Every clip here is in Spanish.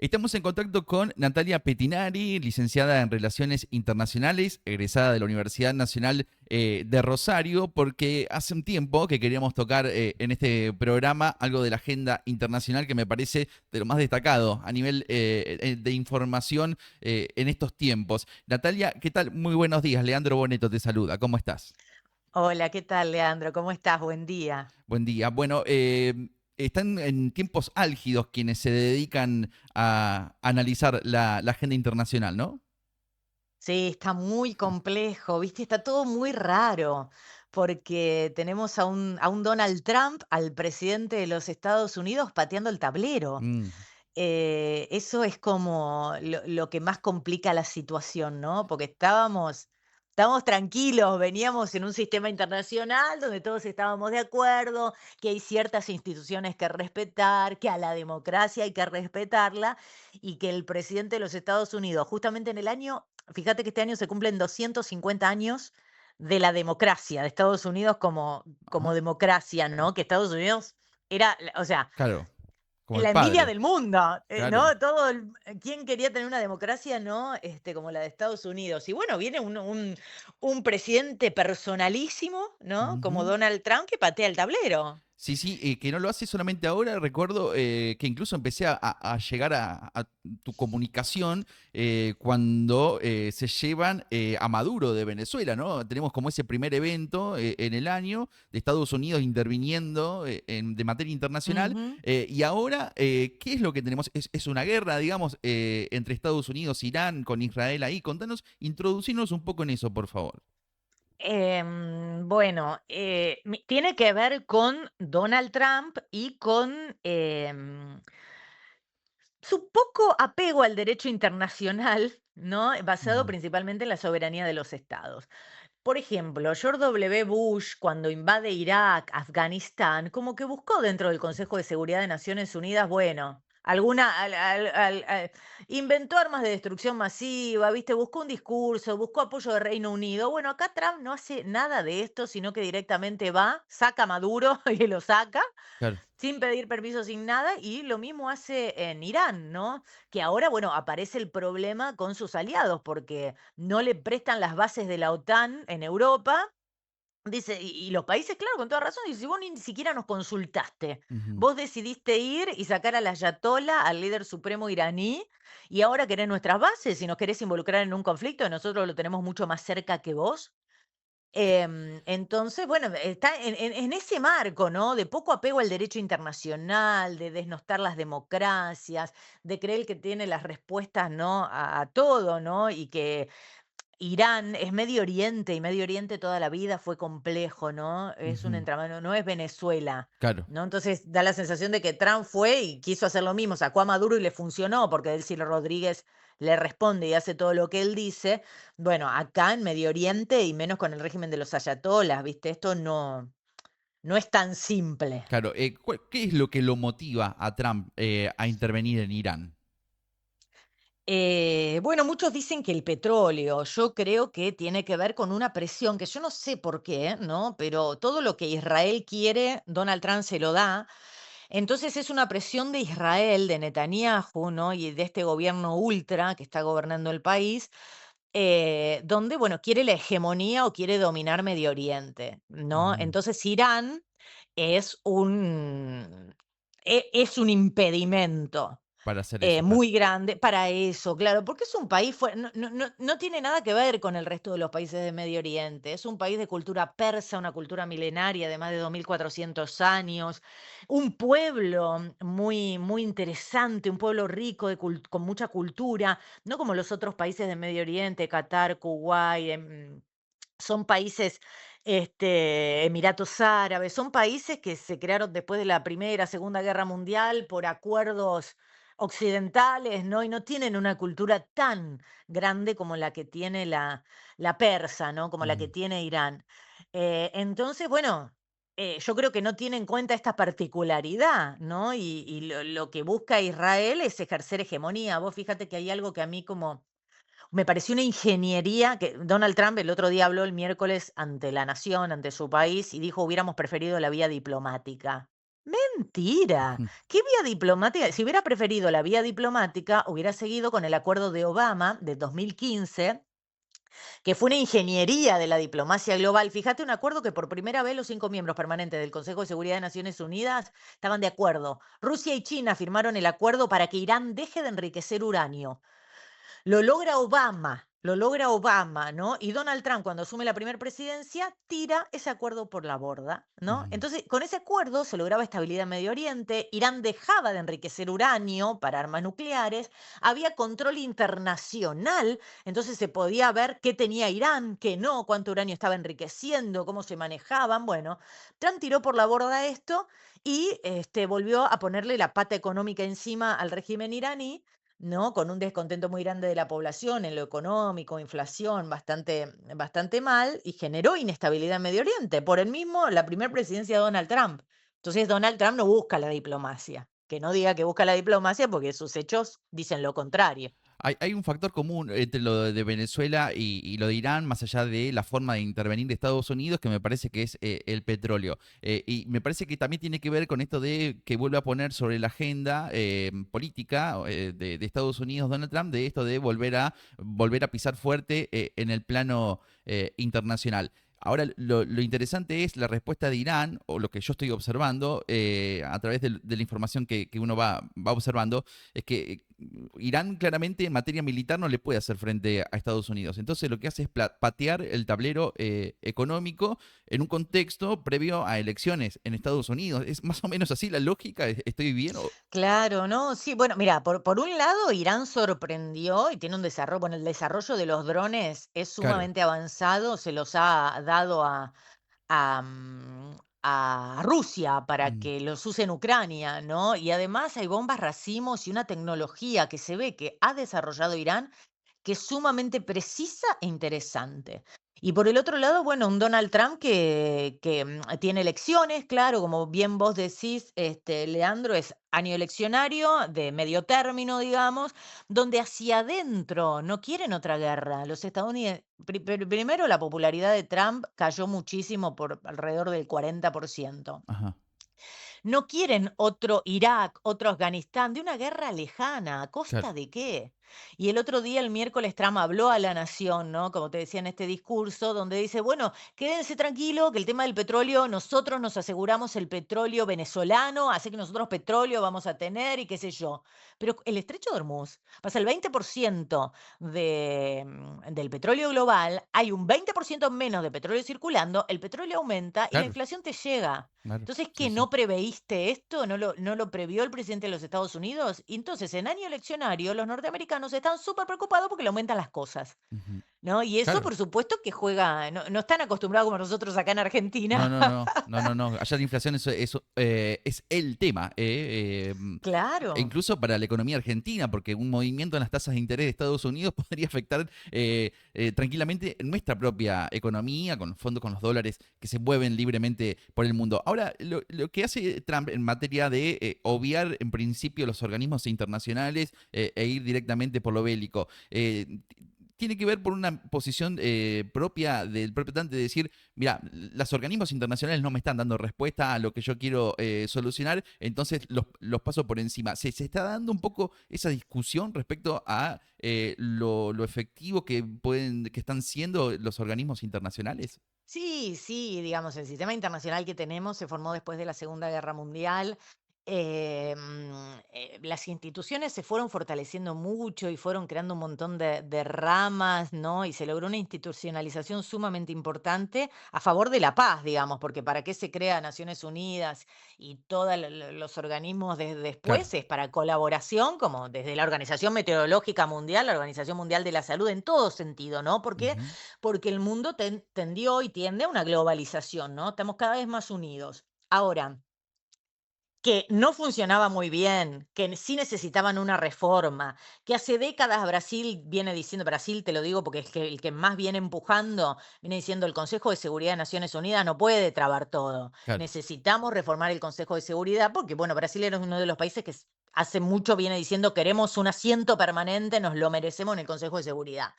Estamos en contacto con Natalia Pettinari, licenciada en Relaciones Internacionales, egresada de la Universidad Nacional de Rosario, porque hace un tiempo que queríamos tocar en este programa algo de la agenda internacional que me parece de lo más destacado a nivel de información en estos tiempos. Natalia, ¿qué tal? Muy buenos días. Leandro Boneto te saluda. ¿Cómo estás? Hola, ¿qué tal, Leandro? ¿Cómo estás? Buen día. Buen día. Bueno, están en tiempos álgidos quienes se dedican a analizar la agenda internacional, ¿no? Sí, está muy complejo, ¿viste? Está todo muy raro, porque tenemos a un Donald Trump, al presidente de los Estados Unidos, pateando el tablero. Mm. Eso es como lo que más complica la situación, ¿no? Porque estábamos tranquilos, veníamos en un sistema internacional donde todos estábamos de acuerdo, que hay ciertas instituciones que respetar, que a la democracia hay que respetarla y que el presidente de los Estados Unidos, justamente en el año, fíjate que este año se cumplen 250 años de la democracia, de Estados Unidos como Ah, democracia, ¿no? Que Estados Unidos era, o sea, claro, como el la envidia padre, del mundo, claro. ¿no? ¿Quién quería tener una democracia, no? Como la de Estados Unidos. Y bueno, viene un presidente personalísimo, ¿no? Como Ujú. Donald Trump, que patea el tablero. Sí, sí, que no lo hace solamente ahora. Recuerdo que incluso empecé a llegar a tu comunicación cuando se llevan a Maduro de Venezuela, ¿no? Tenemos como ese primer evento en el año de Estados Unidos interviniendo de materia internacional. Ujú. Y ahora, ¿qué es lo que tenemos? Es una guerra, digamos, entre Estados Unidos, Irán, con Israel ahí. Contanos, introducinos un poco en eso, por favor. Bueno, tiene que ver con Donald Trump y con su poco apego al derecho internacional, ¿no? Basado Mm. principalmente en la soberanía de los estados. Por ejemplo, George W. Bush, cuando invade Irak, Afganistán, como que buscó dentro del Consejo de Seguridad de Naciones Unidas, bueno, inventó armas de destrucción masiva, ¿viste? Buscó un discurso, buscó apoyo de Reino Unido. Bueno, acá Trump no hace nada de esto, sino que directamente va, saca a Maduro y lo saca, Claro. sin pedir permiso, sin nada, y lo mismo hace en Irán, ¿no? Que ahora, bueno, aparece el problema con sus aliados, porque no le prestan las bases de la OTAN en Europa. Dice, y los países, claro, con toda razón, dice, vos ni siquiera nos consultaste. Ujú. Vos decidiste ir y sacar al ayatollah, al líder supremo iraní, y ahora querés nuestras bases y nos querés involucrar en un conflicto, y nosotros lo tenemos mucho más cerca que vos. Entonces, bueno, está en ese marco, ¿no? De poco apego al derecho internacional, de desnostar las democracias, de creer que tiene las respuestas, ¿no? A todo, ¿no? Y que Irán es Medio Oriente y Medio Oriente toda la vida fue complejo, ¿no? Es un Ujú. entramado, no es Venezuela, Claro. ¿no? Entonces da la sensación de que Trump fue y quiso hacer lo mismo, sacó a Maduro y le funcionó, porque Delcy Rodríguez le responde y hace todo lo que él dice. Bueno, acá en Medio Oriente y menos con el régimen de los ayatolás, ¿viste? Esto no es tan simple. Claro, ¿qué es lo que lo motiva a Trump a intervenir en Irán? Bueno, muchos dicen que el petróleo, yo creo que tiene que ver con una presión que yo no sé por qué, ¿no? Pero todo lo que Israel quiere, Donald Trump se lo da. Entonces es una presión de Israel, de Netanyahu, ¿no? Y de este gobierno ultra que está gobernando el país, donde, bueno, quiere la hegemonía o quiere dominar Medio Oriente, ¿no? Ujú. Entonces Irán es un impedimento Para hacer eso, claro. muy grande para eso, claro, porque es un país, no tiene nada que ver con el resto de los países de Medio Oriente. Es un país de cultura persa, una cultura milenaria de más de 2400 años, un pueblo muy, muy interesante, un pueblo rico con mucha cultura, no como los otros países de Medio Oriente, Qatar, Kuwait, son países, Emiratos Árabes, son países que se crearon después de la Primera, Segunda Guerra Mundial por acuerdos occidentales, ¿no? Y no tienen una cultura tan grande como la que tiene la persa, ¿no? Como la que Ujú. tiene Irán. Entonces, bueno, yo creo que no tiene en cuenta esta particularidad, ¿no? Y lo que busca Israel es ejercer hegemonía. Vos fíjate que hay algo que a mí como me pareció una ingeniería que Donald Trump el otro día habló el miércoles ante la nación, ante su país, y dijo: "Hubiéramos preferido la vía diplomática". Mentira. Ujú. ¿Qué vía diplomática? Si hubiera preferido la vía diplomática, hubiera seguido con el acuerdo de Obama de 2015, que fue una ingeniería de la diplomacia global. Fíjate, un acuerdo que por primera vez los 5 miembros permanentes del Consejo de Seguridad de Naciones Unidas estaban de acuerdo. Rusia y China firmaron el acuerdo para que Irán deje de enriquecer uranio. Lo logra Obama, ¿no? Y Donald Trump, cuando asume la primera presidencia, tira ese acuerdo por la borda, ¿no? Ujú. Entonces, con ese acuerdo se lograba estabilidad en Medio Oriente, Irán dejaba de enriquecer uranio para armas nucleares, había control internacional, entonces se podía ver qué tenía Irán, qué no, cuánto uranio estaba enriqueciendo, cómo se manejaban. Bueno, Trump tiró por la borda esto y volvió a ponerle la pata económica encima al régimen iraní, ¿no? Con un descontento muy grande de la población en lo económico, inflación bastante mal, y generó inestabilidad en Medio Oriente por el mismo, la primera presidencia de Donald Trump. Entonces Donald Trump no busca la diplomacia. Que no diga que busca la diplomacia porque sus hechos dicen lo contrario. Hay un factor común entre lo de Venezuela y lo de Irán, más allá de la forma de intervenir de Estados Unidos, que me parece que es el petróleo. Y me parece que también tiene que ver con esto de que vuelve a poner sobre la agenda política de Estados Unidos Donald Trump, de esto de volver a pisar fuerte en el plano internacional. Ahora, lo interesante es la respuesta de Irán, o lo que yo estoy observando a través de la información que uno va observando, es que Irán claramente en materia militar no le puede hacer frente a Estados Unidos. Entonces lo que hace es patear el tablero económico en un contexto previo a elecciones en Estados Unidos. ¿Es más o menos así la lógica? ¿Estoy bien? Claro, ¿no? Sí, bueno, mira, por un lado, Irán sorprendió y tiene un desarrollo, bueno, el desarrollo de los drones es Claro. sumamente avanzado, se los ha dado a, a Rusia para Mm, que los use en Ucrania, ¿no? Y además hay bombas racimos y una tecnología que se ve que ha desarrollado Irán, que es sumamente precisa e interesante. Y por el otro lado, bueno, un Donald Trump que tiene elecciones, claro, como bien vos decís, Leandro, es año eleccionario de medio término, digamos, donde hacia adentro no quieren otra guerra. Los estadounidenses, primero la popularidad de Trump cayó muchísimo por alrededor del 40%. ajá, No quieren otro Irak, otro Afganistán, de una guerra lejana. ¿A claro. costa de qué? Y el otro día, el miércoles, Trump habló a la nación, ¿no? Como te decía en este discurso, donde dice, bueno, quédense tranquilo que el tema del petróleo, nosotros nos aseguramos el petróleo venezolano, así que nosotros petróleo vamos a tener y qué sé yo. Pero el estrecho de Hormuz pasa el 20% del petróleo global, hay un 20% menos de petróleo circulando, el petróleo aumenta y la Claro, inflación te llega. claro. Entonces, Sí, ¿qué sí. no preveíste esto? ¿No lo previó el presidente de los Estados Unidos? Y entonces, en año eleccionario, los norteamericanos están súper preocupados porque le aumentan las cosas, Ujú. ¿no? Y eso, Claro. por supuesto, que juega, no están acostumbrados como nosotros acá en No, Argentina. no, no, no, no, no. Allá la inflación es el tema. E Claro. incluso para la economía argentina, porque un movimiento en las tasas de interés de Estados Unidos podría afectar tranquilamente nuestra propia economía, con los fondos, con los dólares que se mueven libremente por el mundo. Ahora, lo que hace Trump en materia de obviar en principio los organismos internacionales e ir directamente por lo bélico, tiene que ver por una posición propia del propio Trump de decir, mira, los organismos internacionales no me están dando respuesta a lo que yo quiero solucionar, entonces los paso por encima. Se está dando un poco esa discusión respecto a lo efectivo que están siendo los organismos internacionales. Sí, sí, digamos, el sistema internacional que tenemos se formó después de la Segunda Guerra Mundial. Las instituciones se fueron fortaleciendo mucho y fueron creando un montón de ramas, ¿no? Y se logró una institucionalización sumamente importante a favor de la paz, digamos, porque ¿para qué se crea Naciones Unidas y todos los organismos Claro. después? Es para colaboración, como desde la Organización Meteorológica Mundial, la Organización Mundial de la Salud, en todo sentido, ¿no? Porque Ujú. porque el mundo tendió y tiende a una globalización, ¿no? Estamos cada vez más unidos. Ahora, que no funcionaba muy bien, que sí necesitaban una reforma, que hace décadas Brasil viene diciendo, Brasil te lo digo porque es que el que más viene empujando, viene diciendo el Consejo de Seguridad de Naciones Unidas no puede trabar todo. Claro. Necesitamos reformar el Consejo de Seguridad porque, bueno, Brasil era uno de los países que hace mucho viene diciendo queremos un asiento permanente, nos lo merecemos en el Consejo de Seguridad.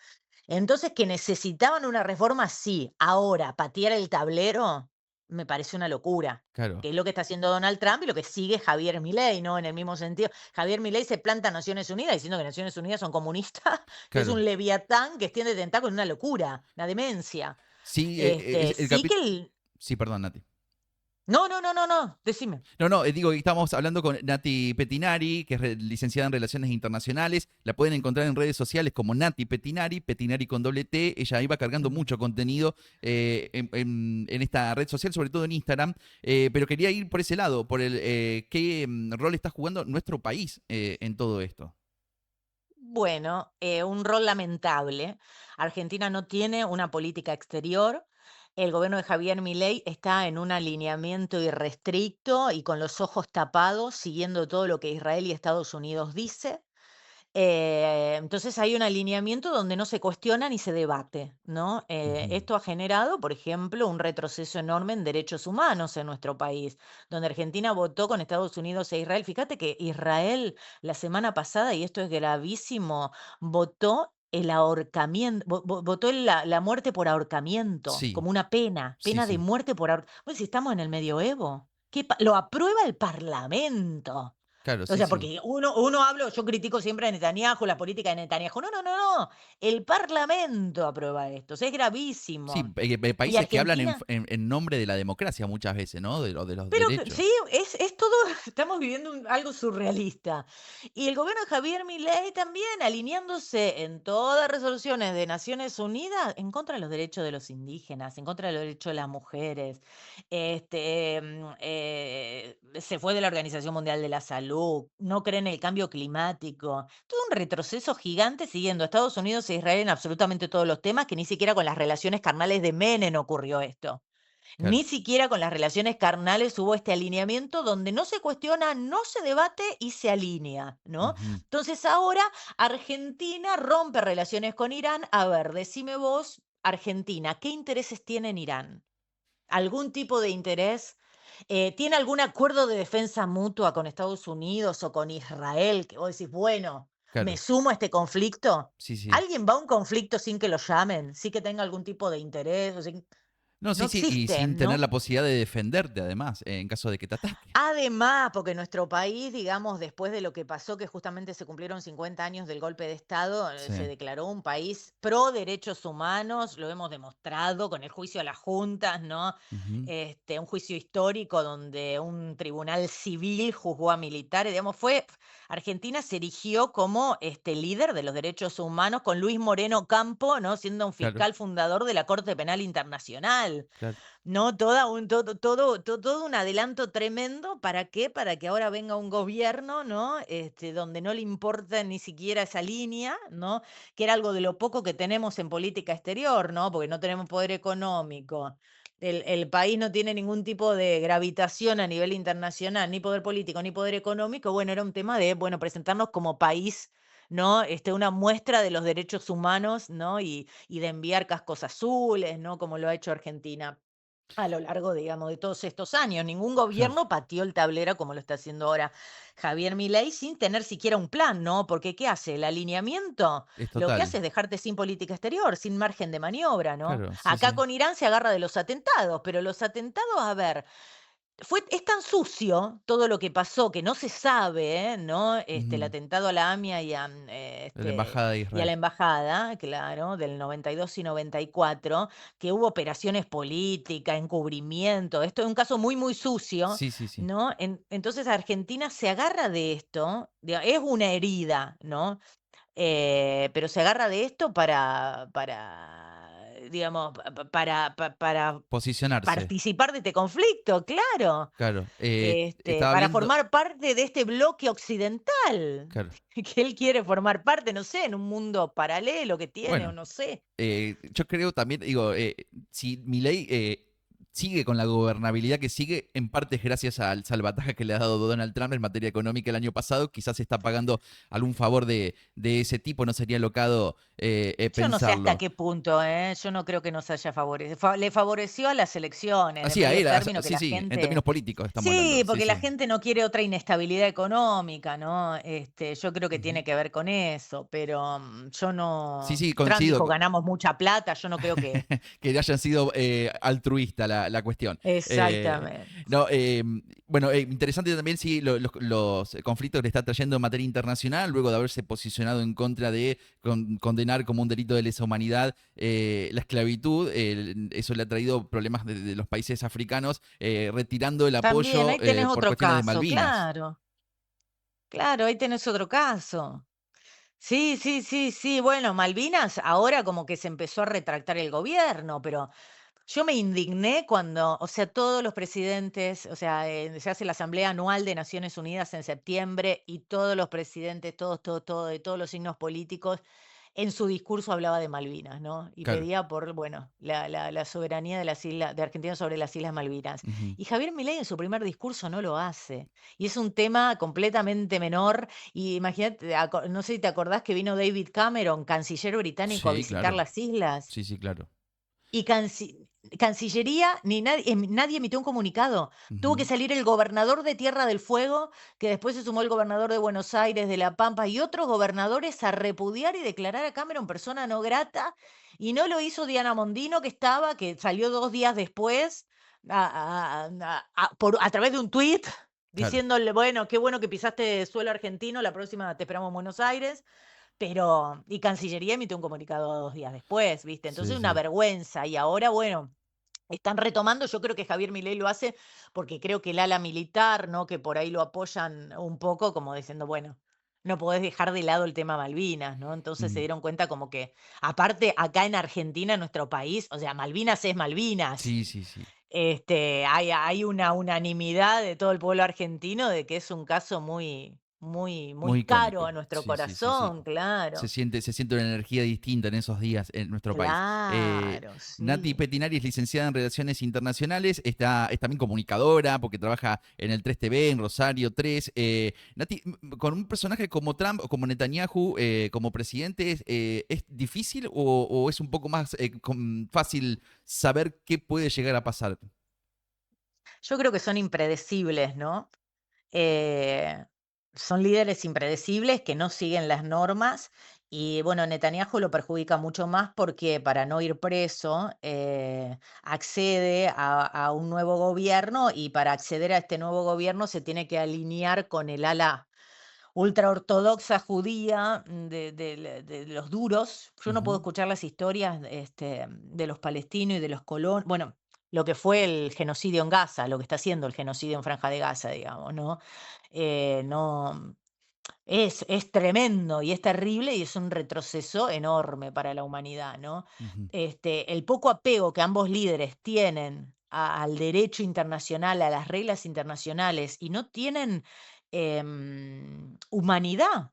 Entonces, que necesitaban una reforma, sí. Ahora, patear el tablero. me parece una locura, Claro, que es lo que está haciendo Donald Trump y lo que sigue Javier Milei, ¿no? En el mismo sentido. Javier Milei se planta a Naciones Unidas diciendo que Naciones Unidas son comunistas, que es claro. un leviatán que extiende tentáculos, una locura, una demencia. Sí, el Sí que capítulo. el... Sí, perdón, Nati. No, no, no, no, no, decime. No, no, digo, estamos hablando con Nati Petinari, que es licenciada en Relaciones Internacionales. La pueden encontrar en redes sociales como Nati Petinari, Petinari con doble T. Ella iba cargando Mm. mucho contenido en esta red social, sobre todo en Instagram. Pero quería ir por ese lado, por el qué rol está jugando nuestro país en todo esto. Bueno, un rol lamentable. Argentina no tiene una política exterior. El gobierno de Javier Milei está en un alineamiento irrestricto y con los ojos tapados, siguiendo todo lo que Israel y Estados Unidos dice. Entonces hay un alineamiento donde no se cuestiona ni se debate, ¿no? Ujú. Esto ha generado, por ejemplo, un retroceso enorme en derechos humanos en nuestro país, donde Argentina votó con Estados Unidos e Israel. Fíjate que Israel la semana pasada, y esto es gravísimo, votó el ahorcamiento, votó la muerte por ahorcamiento, Sí, como una pena, sí, pena de sí. muerte por ahorcamiento. Bueno, si estamos en el medioevo, lo aprueba el Parlamento. Claro, O sí, sea, sí. porque uno hablo, yo critico siempre a Netanyahu, la política de Netanyahu. No, no, no, no. El Parlamento aprueba esto. O sea, es Sí, gravísimo. Y países que hablan Argentina, en nombre de la democracia muchas veces, ¿no? De los pero derechos. sí, es todo, estamos viviendo algo surrealista. Y el gobierno de Javier Milei también alineándose en todas las resoluciones de Naciones Unidas en contra de los derechos de los indígenas, en contra de los derechos de las mujeres. Se fue de la Organización Mundial de la Salud, no cree en el cambio climático. Todo un retroceso gigante siguiendo a Estados Unidos e Israel en absolutamente todos los temas, que ni siquiera con las relaciones carnales de Menem ocurrió esto. Claro. Ni siquiera con las relaciones carnales hubo este alineamiento donde no se cuestiona, no se debate y se alinea, ¿no? Ujú. Entonces ahora Argentina rompe relaciones con Irán. A ver, decime vos, Argentina, ¿qué intereses tiene en Irán? ¿Algún tipo de interés? ¿Tiene algún acuerdo de defensa mutua con Estados Unidos o con Israel? Que vos decís, bueno, me Claro. sumo a este conflicto. Sí, sí. ¿Alguien va a un conflicto sin que lo llamen? Sí que tenga algún tipo de interés. No, No sí, sí, y sin existen, tener ¿no? la posibilidad de defenderte, además, en caso de que te ataque. Además, porque nuestro país, digamos, después de lo que pasó, que justamente se cumplieron 50 años del golpe de Estado, Sí. se declaró un país pro derechos humanos, lo hemos demostrado con el juicio a las juntas, ¿no? Ujú. Un juicio histórico donde un tribunal civil juzgó a militares, digamos, Argentina se erigió como líder de los derechos humanos con Luis Moreno Campo, ¿no? Siendo un Claro, fiscal fundador de la Corte Penal Internacional. claro. No, todo un adelanto tremendo, ¿para qué? Para que ahora venga un gobierno, ¿no? Donde no le importa ni siquiera esa línea, ¿no? Que era algo de lo poco que tenemos en política exterior, ¿no? Porque no tenemos poder económico. El país no tiene ningún tipo de gravitación a nivel internacional, ni poder político, ni poder económico. Bueno, era un tema de, bueno, presentarnos como país, ¿no? Una muestra de los derechos humanos, ¿no? Y de enviar cascos azules, ¿no? Como lo ha hecho Argentina a lo largo, digamos, de todos estos años. Ningún Claro. gobierno pateó el tablero como lo está haciendo ahora Javier Milei sin tener siquiera un plan, ¿no? Porque ¿qué hace? El alineamiento Es lo que total. hace es dejarte sin política exterior, sin margen de maniobra, ¿no? Claro, sí, Acá sí. con Irán se agarra de los atentados, pero los atentados, a ver, es tan sucio todo lo que pasó que no se sabe, ¿no? El Ujú. atentado a la AMIA De la Embajada de y a la Israel. embajada, claro, del 92 y 94, que hubo operaciones políticas, encubrimiento. Esto es un caso muy, muy sucio, Sí, sí, sí. ¿no? Entonces Argentina se agarra de esto, es una herida, ¿no? Pero se agarra de esto digamos, para Posicionarse. participar de este conflicto, claro. Claro. Estaba Para viendo. formar parte de este bloque occidental, Claro. que él quiere formar parte, no sé, en un mundo paralelo que tiene, o Bueno, no sé. yo creo también, digo, si Milei sigue con la gobernabilidad que sigue, en parte es gracias al salvataje que le ha dado Donald Trump en materia económica el año pasado, quizás está pagando algún favor de ese tipo, no sería locado Yo no sé hasta pensarlo. qué punto, ¿eh? Yo no creo que nos haya favorecido. Le favoreció a las elecciones de Así, a medio él, término que sí, la sí, en términos gente. políticos estamos Sí, hablando, sí, porque la sí. gente no quiere otra inestabilidad económica, ¿no? Yo creo que Ujú. tiene que ver con eso, pero yo Sí, no. sí, Trump coincido. dijo ganamos mucha plata, yo no creo que. Que hayan sido altruista la cuestión. Eh, Exactamente. no, bueno, interesante también sí, los conflictos que le está trayendo en materia internacional, luego de haberse posicionado en contra de condenar como un delito de lesa humanidad la esclavitud. Eso le ha traído problemas de los países africanos, retirando el También apoyo ahí tenés por otro cuestiones de caso, Malvinas. claro, claro, ahí tenés otro caso. Sí, sí, sí, sí. Bueno, Malvinas ahora como que se empezó a retractar el gobierno, pero yo me indigné cuando, o sea, todos los presidentes, o sea, se hace la Asamblea Anual de Naciones Unidas en septiembre y todos los presidentes, todos, de todos los signos políticos, en su discurso hablaba de Malvinas, ¿no? Y Claro. pedía por, bueno, la soberanía de las islas, de Argentina sobre las Islas Malvinas. Ujú. Y Javier Milei en su primer discurso no lo hace. Y es un tema completamente menor. Y imagínate, no sé si te acordás que vino David Cameron, canciller británico, a Sí, visitar claro. las islas. Sí, sí, claro. Y Cancillería, ni nadie emitió un comunicado. Tuvo que Ujú. salir el gobernador de Tierra del Fuego, que después se sumó el gobernador de Buenos Aires, de La Pampa y otros gobernadores a repudiar y declarar a Cameron persona no grata. Y no lo hizo Diana Mondino, que salió 2 días después a través de un tuit Claro. diciéndole, bueno, qué bueno que pisaste suelo argentino, la próxima te esperamos en Buenos Aires. Pero, y Cancillería emitió un comunicado 2 días después, ¿viste? Sí, Entonces, una sí. vergüenza. Y ahora, bueno, están retomando. Yo creo que Javier Milei lo hace porque creo que el ala militar, ¿no? Que por ahí lo apoyan un poco, como diciendo, bueno, no podés dejar de lado el tema Malvinas, ¿no? Entonces se Ujú. dieron cuenta como que, aparte, acá en Argentina, en nuestro país, o sea, Malvinas es Malvinas. Sí, sí, sí. Hay una unanimidad de todo el pueblo argentino de que es un caso muy, muy, muy Muy caro a icónico. nuestro Sí, sí, sí, sí. corazón, claro. Se siente una energía distinta en esos días en nuestro país. Claro, Nati sí. Petinari es licenciada en Relaciones Internacionales, es también comunicadora porque trabaja en el 3TV, en Rosario 3. Nati, con un personaje como Trump o como Netanyahu como presidente, ¿es difícil o es un poco más fácil saber qué puede llegar a pasar? Yo creo que son impredecibles, ¿no? Eh, Son líderes impredecibles que no siguen las normas y bueno, Netanyahu lo perjudica mucho más porque para no ir preso accede a un nuevo gobierno y para acceder a este nuevo gobierno se tiene que alinear con el ala ultraortodoxa judía de los duros. Yo no puedo Ujú, escuchar las historias de los palestinos y de los colonos. Bueno, lo que fue el genocidio en Gaza, lo que está haciendo el genocidio en Franja de Gaza, digamos, ¿no? No, es tremendo y es terrible y es un retroceso enorme para la humanidad, ¿no? ujú, El poco apego que ambos líderes tienen al derecho internacional, a las reglas internacionales y no tienen humanidad.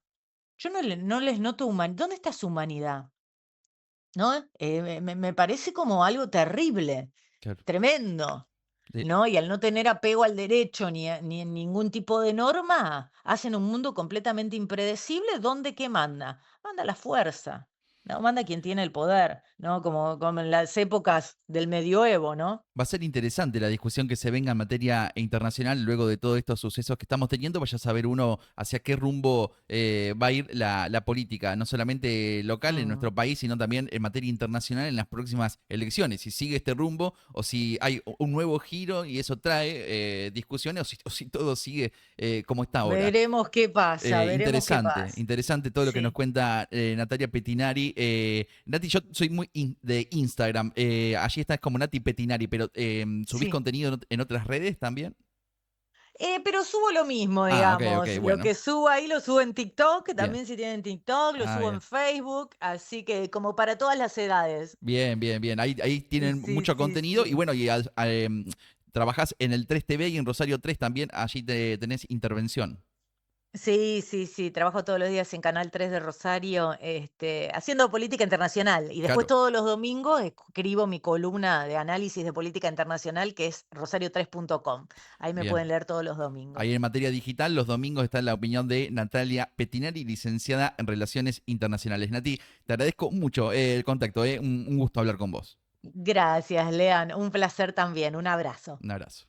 Yo no les noto humanidad. ¿Dónde está su humanidad? ¿No? Me parece como algo terrible, claro. tremendo. De- ¿No? Y al no tener apego al derecho ni en ningún tipo de norma, hacen un mundo completamente impredecible donde ¿qué manda? Manda la fuerza, ¿no? Manda quien tiene el poder, ¿no? Como en las épocas del medioevo, ¿no? Va a ser interesante la discusión que se venga en materia internacional luego de todos estos sucesos que estamos teniendo. Vaya a saber uno hacia qué rumbo va a ir la política, no solamente local en Mm. nuestro país, sino también en materia internacional en las próximas elecciones. Si sigue este rumbo o si hay un nuevo giro y eso trae discusiones o si todo sigue como está ahora. Veremos qué pasa, veremos qué Interesante, pasa. interesante todo lo que nos Sí, cuenta Natalia Petinari. Nati, yo soy muy de Instagram. Allí estás como Nati Petinari, pero ¿subís sí. contenido en otras redes también? Pero subo lo mismo, Ah, ok, ok, digamos. Lo bueno. que subo ahí lo subo en TikTok, que Bien. también si tienen TikTok, lo Ah, subo en bien. Facebook, así que como para todas las edades. Bien, bien, bien. Ahí tienen Sí, mucho sí, contenido y sí. bueno, trabajás en el 3TV y en Rosario 3 también. Allí tenés intervención. Sí, sí, sí, trabajo todos los días en Canal 3 de Rosario, haciendo política internacional. Y después Claro, todos los domingos escribo mi columna de análisis de política internacional, que es rosario3.com. Ahí me bien. pueden leer todos los Ahí domingos. en materia digital, los domingos está la opinión de Natalia Petinari, licenciada en Relaciones Internacionales. Nati, te agradezco mucho el contacto, un gusto hablar con vos. Gracias, Lean. Un placer también. Un abrazo. Un abrazo.